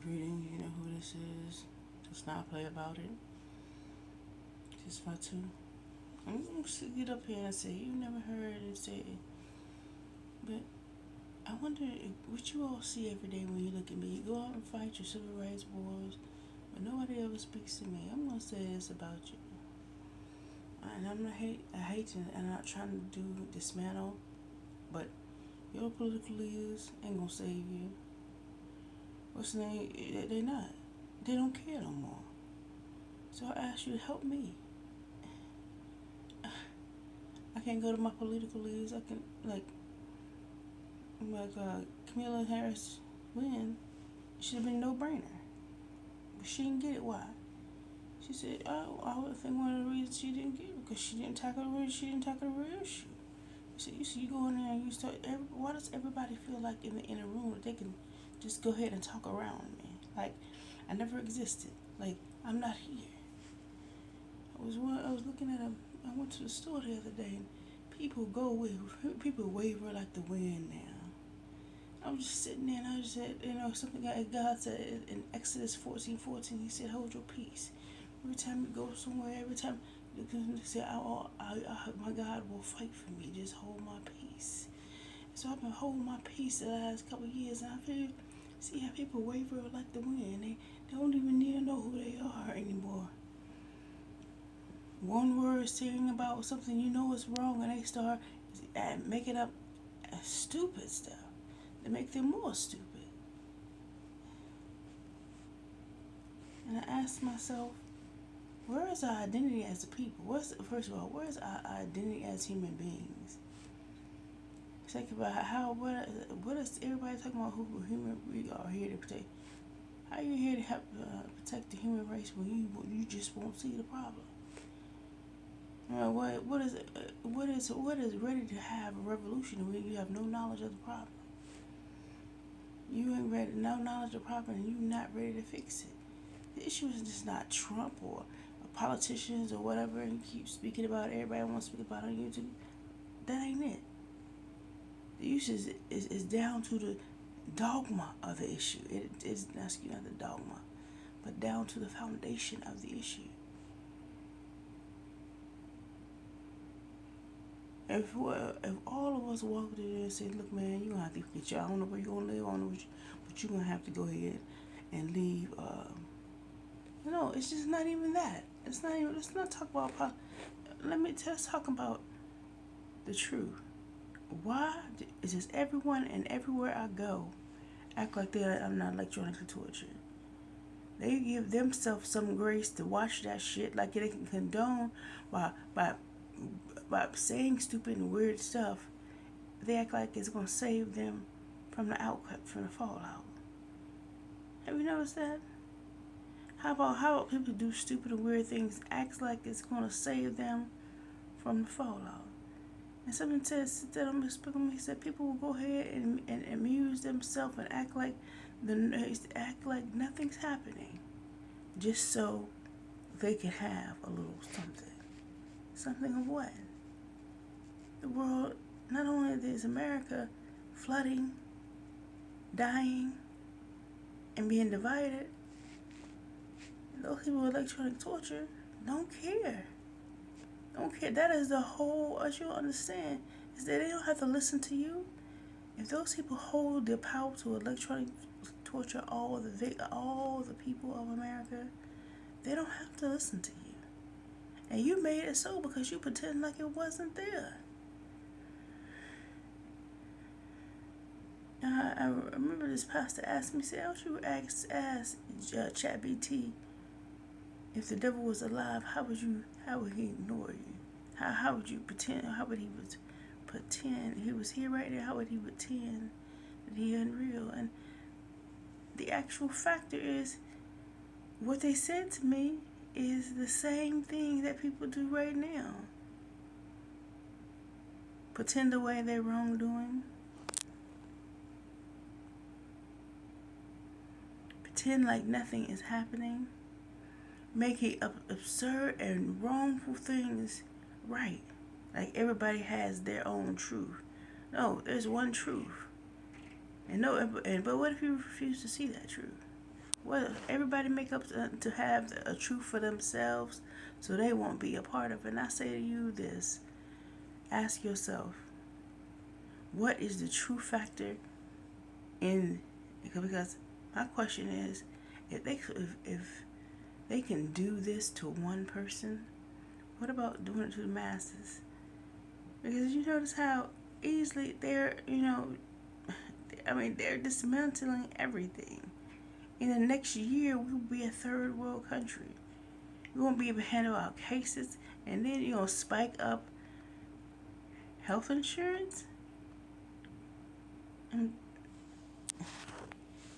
Greetings, you know who this is. Just not play about it. Just for two. I'm gonna get up here and say you never heard it say, but I wonder what you all see every day when you look at me. You go out and fight your civil rights wars, but nobody ever speaks to me. I'm gonna say this about you, and I hate to, and I'm not trying to do dismantle, but your political leaders ain't gonna save you. What's the name? They're not. They don't care no more. So I ask you to help me. I can't go to my political leaders. I can Kamala Harris win. It should have been a no brainer, but she didn't get it. Why? She said, "Oh, I would think one of the reasons she didn't get it because she didn't tackle the real issue." So you go in there and you start. Why does everybody feel like in a room that they can just go ahead and talk around me? Like I never existed. Like I'm not here. I was looking at a. I went to the store the other day and people waver like the wind now. I was just sitting there and I just said, something God said in Exodus 14:14. He said, hold your peace. Every time you go somewhere, every time you can say, my God will fight for me. Just hold my peace. So I've been holding my peace the last couple of years, and I feel see how people waver like the wind. They don't even need to know who they are anymore. One word saying about something you know is wrong, and they start making up stupid stuff to make them more stupid. And I ask myself, where is our identity as a people? First of all, where is our identity as human beings? Think about what is everybody talking about? Who human we are here to protect? How are you here to help protect the human race when you just won't see the problem? What is ready to have a revolution when you have no knowledge of the problem? You ain't ready, no knowledge of the problem, and you're not ready to fix it. The issue is just not Trump or politicians or whatever, and you keep speaking about it, everybody wants to speak about it on YouTube. That ain't it. The issue is down to the dogma of the issue. It is not the dogma, but down to the foundation of the issue. If all of us walked in there and said, "Look, man, you gonna have to get your. I don't know where you are gonna live. I don't know but you gonna have to go ahead and leave." No, it's just not even that. It's not even. Let's not talk about. Let's talk about the truth. Why is just everyone and everywhere I go act like I'm not electronically tortured? They give themselves some grace to watch that shit like they can condone by by by saying stupid and weird stuff. They act like it's gonna save them from the outcut, from the fallout. Have you noticed that? How about people do stupid and weird things, acts like it's gonna save them from the fallout? And someone says that I'm speaking. He said people will go ahead and amuse themselves and act like nothing's happening, just so they can have a little something. Something of what? The world, not only is America flooding, dying, and being divided, those people with electronic torture don't care. Don't care. That is the whole, as you understand, is that they don't have to listen to you. If those people hold the power to electronic torture all the people of America, they don't have to listen to you. And you made it so because you pretend like it wasn't there. I remember this pastor asked me, "Say, how you ask ChatGPT if the devil was alive? How would he ignore you? How would you pretend? How would he pretend he was here right there? How would he pretend that he unreal?" And the actual factor is, what they said to me is the same thing that people do right now. Pretend away their wrongdoing. Pretend like nothing is happening. Making absurd and wrongful things right. Like everybody has their own truth. No, there's one truth. But what if you refuse to see that truth? What everybody make up to have a truth for themselves, so they won't be a part of it. And I say to you this: ask yourself, what is the true factor in? Because my question is, if they can do this to one person, what about doing it to the masses? Because you notice how easily they're dismantling everything. In the next year, we'll be a third world country. We won't be able to handle our cases, and then you're gonna spike up health insurance. And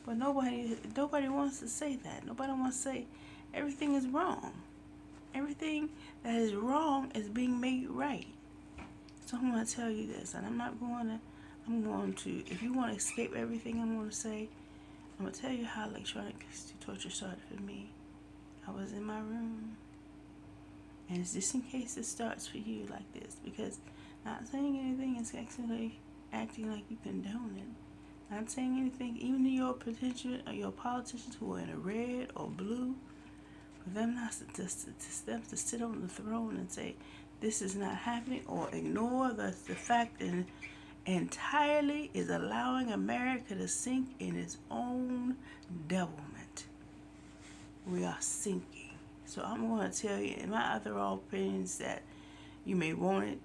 but nobody wants to say that. Nobody wants to say everything is wrong. Everything that is wrong is being made right. So I'm going to tell you this, and I'm going to, if you want to escape everything I'm going to say, I'm going to tell you how electronic torture started for me. I was in my room, and it's just in case it starts for you like this, because not saying anything is actually acting like you condone it. Not saying anything, even to your potential or your politicians who are in a red or blue, for them not to sit on the throne and say this is not happening, or ignore the fact and entirely is allowing America to sink in its own devilment. We are sinking. So I'm going to tell you, in my other opinions, that you may want it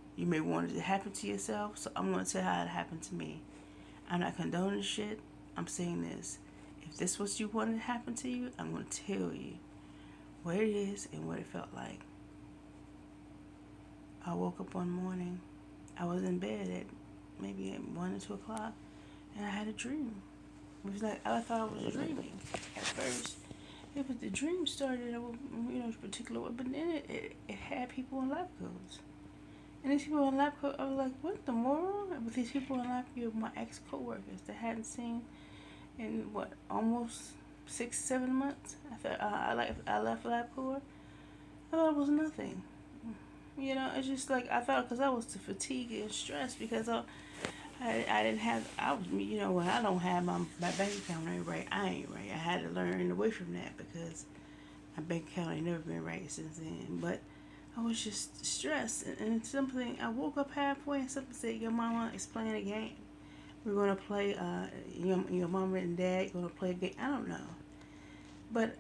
to happen to yourself. So I'm going to tell you how it happened to me. I'm not condoning shit. I'm saying this: if this was you wanted to happen to you, I'm going to tell you what it is and what it felt like. I woke up one morning. I was in bed at maybe at 1 or 2 o'clock, and I had a dream. It was like I thought I was dreaming at first. It was the dream started, particular way, but then it had people in lab coats. And these people in lab coats, I was like, what the moral? But these people in lab coats were my ex-coworkers that I hadn't seen in almost 6-7 months. I left LabCorp. I thought it was nothing. It's just like I thought, because I was fatigued and stressed because I didn't have, when I don't have my bank account ain't right, I ain't right. I had to learn away from that because my bank account ain't never been right since then. But I was just stressed, and something, I woke up halfway and something said, your mama is playing a game. We're going to play, your mama and dad going to play a game. I don't know. But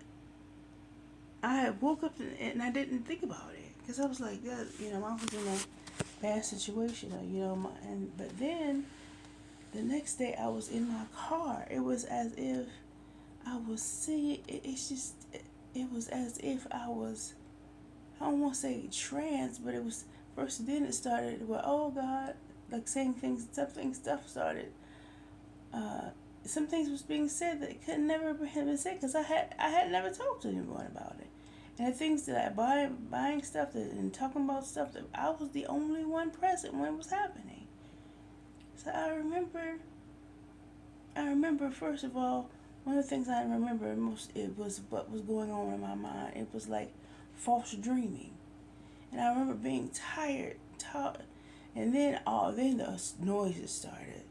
I woke up and I didn't think about it. Because I was like, yeah, I was in a bad situation, but then the next day I was in my car. It was as if I was seeing. It was as if I was. I don't want to say trance, but it was first. Then it started with, oh God, like saying things. Stuff started. Some things was being said that could never have been said because I had never talked to anyone about it. And the things that I buying stuff and talking about stuff that I was the only one present when it was happening. So I remember first of all, one of the things I remember most, it was what was going on in my mind. It was like false dreaming. And I remember being tired, and then the noises started.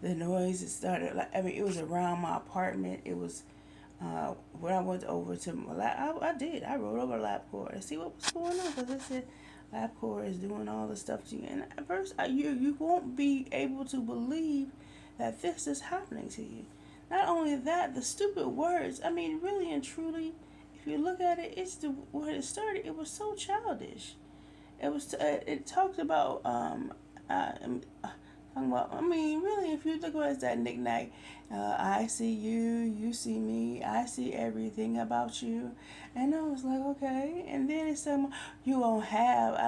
It was around my apartment. It was when I went over to my lab. I rode over to LabCorp to see what was going on, because it said LabCorp is doing all the stuff to you. And at first, you won't be able to believe that this is happening to you. Not only that, the stupid words. I mean, really and truly, if you look at it, when it started, it was so childish. It talked about really, if you look at it as that knick-knack, I see you, you see me, I see everything about you. And I was like, okay. And then it said, I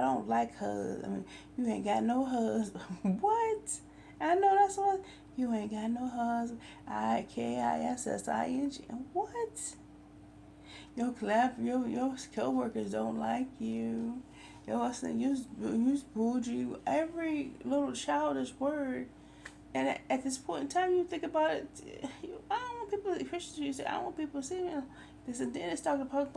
don't like husbands. You ain't got no husband. What? I know that's what, you ain't got no husband. IKISSING. What? Your co-workers don't like you. You bougie, every little childish word. And at this point in time, you think about it, I don't want people, Christians, you say, I don't want people to see me. This and then it's talking about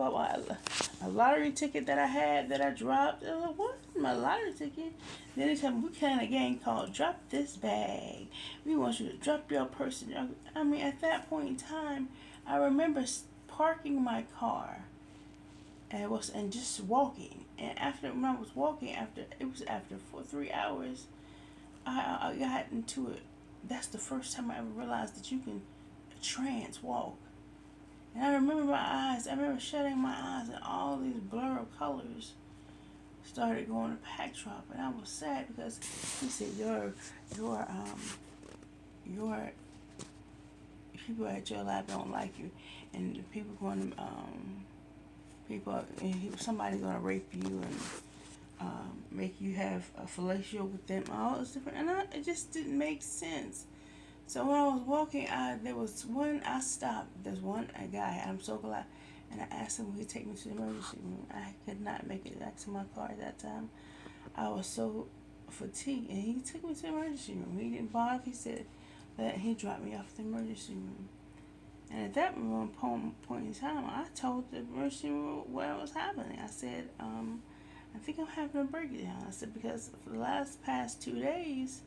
a lottery ticket that I had that I dropped. I was like, what? My lottery ticket? Then they tell me, we kind of gang called Drop This Bag. We want you to drop your purse. I mean, at that point in time, I remember parking my car and just walking. And after when I was walking, after it was after 3 hours, I got into it. That's the first time I ever realized that you can trance walk. And I remember my eyes. I remember shutting my eyes, and all these blur of colors started going to backdrop, and I was sad because he said your people at your lab don't like you, and the people going to people somebody's gonna rape you and make you have a fellatio with them, all this different, and it just didn't make sense. So when I was walking, there was one I stopped. There's one a guy. I'm so glad. And I asked him would he take me to the emergency room. I could not make it back to my car at that time. I was so fatigued, and he took me to the emergency room. He didn't bother. He said that he dropped me off at the emergency room. And at that point in time, I told the emergency room what was happening. I said, I think I'm having a breakdown. I said, because for the past 2 days,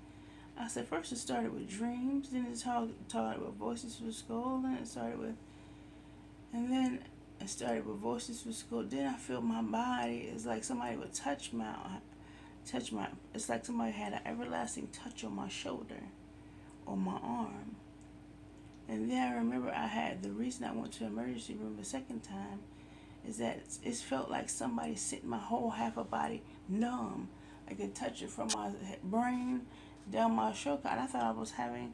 I said, first it started with dreams, then it started with voices from school, and then it started with voices from school. Then I feel my body is like somebody would it's like somebody had an everlasting touch on my shoulder or my arm. And then I remember the reason I went to the emergency room the second time is that it felt like somebody sitting my whole half a body numb. I could touch it from my brain down my shoulder, and I thought I was having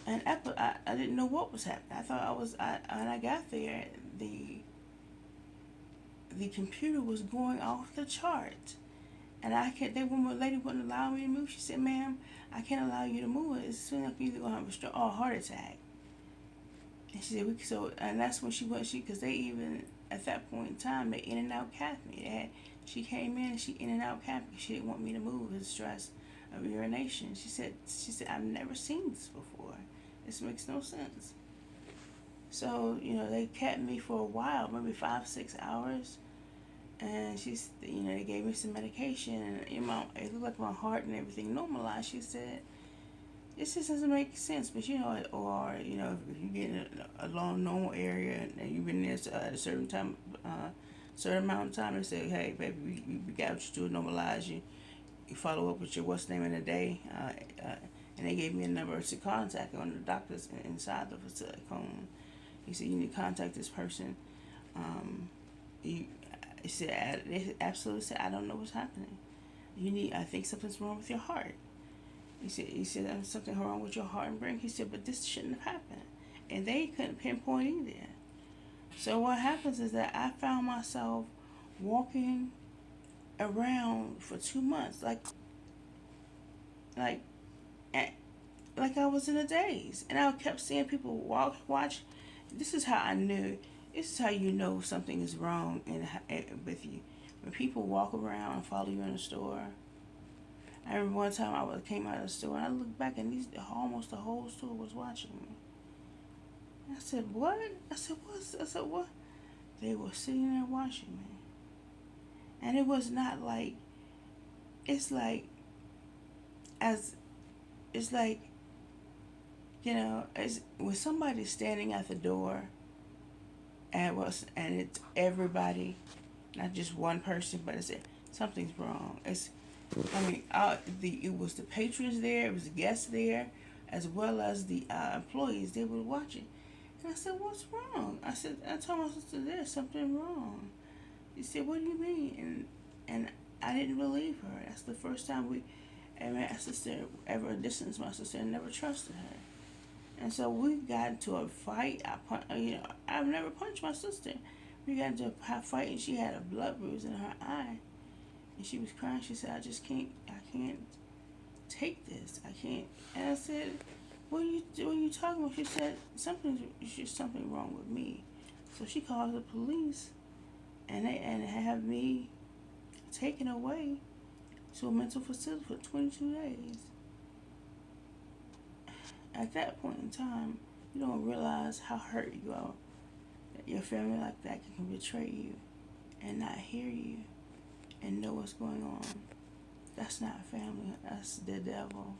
an I didn't know what was happening. I thought when I got there, the computer was going off the chart, and one lady wouldn't allow me to move. She said, "Ma'am, I can't allow you to move. It's soon like you're either gonna have a stroke or a heart attack." And she said, and that's when because they even at that point in time they in and out capped me. She came in and she in and out capped me. She didn't want me to move with stress of urination. She said, I've never seen this before. This makes no sense. So, they kept me for a while, maybe 5, 6 hours. And they gave me some medication, and it looked like my heart and everything normalized. She said, this just doesn't make sense, but if you get in a long normal area and you've been there at a certain time, certain amount of time, they say, hey, baby, we got what you do, normalize you. You follow up with your what's name in the day, and they gave me a number to contact on the doctors inside the facility. He said, you need to contact this person. He said, they absolutely said, I don't know what's happening. I think something's wrong with your heart. He said there's something wrong with your heart and brain. He said, but this shouldn't have happened. And they couldn't pinpoint either. So what happens is that I found myself walking around for 2 months, like, like I was in a daze. And I kept seeing people watch. This is how I knew. This is how you know something is wrong with you. When people walk around and follow you in the store. I remember one time came out of the store and I looked back and almost the whole store was watching me. And I said, what? I said, what? I said, what? They were sitting there watching me. And it was not like, it's like, as, it's like, as when somebody's standing at the door and it's everybody, not just one person, but it's something's wrong. It was the patrons there, it was the guests there, as well as the employees. They were watching, and I said, "What's wrong?" I told my sister, "There's something wrong." She said, "What do you mean?" And I didn't believe her. That's the first time my sister ever distanced my sister and never trusted her. And so we got into a fight. I've never punched my sister. We got into a fight, and she had a blood bruise in her eye. And she was crying. She said, I can't take this. I can't. And I said, what are you talking about? She said, there's something wrong with me. So she called the police and have me taken away to a mental facility for 22 days. At that point in time, you don't realize how hurt you are. That your family like that can betray you. and not hear you and know what's going on. That's not family. That's the devil.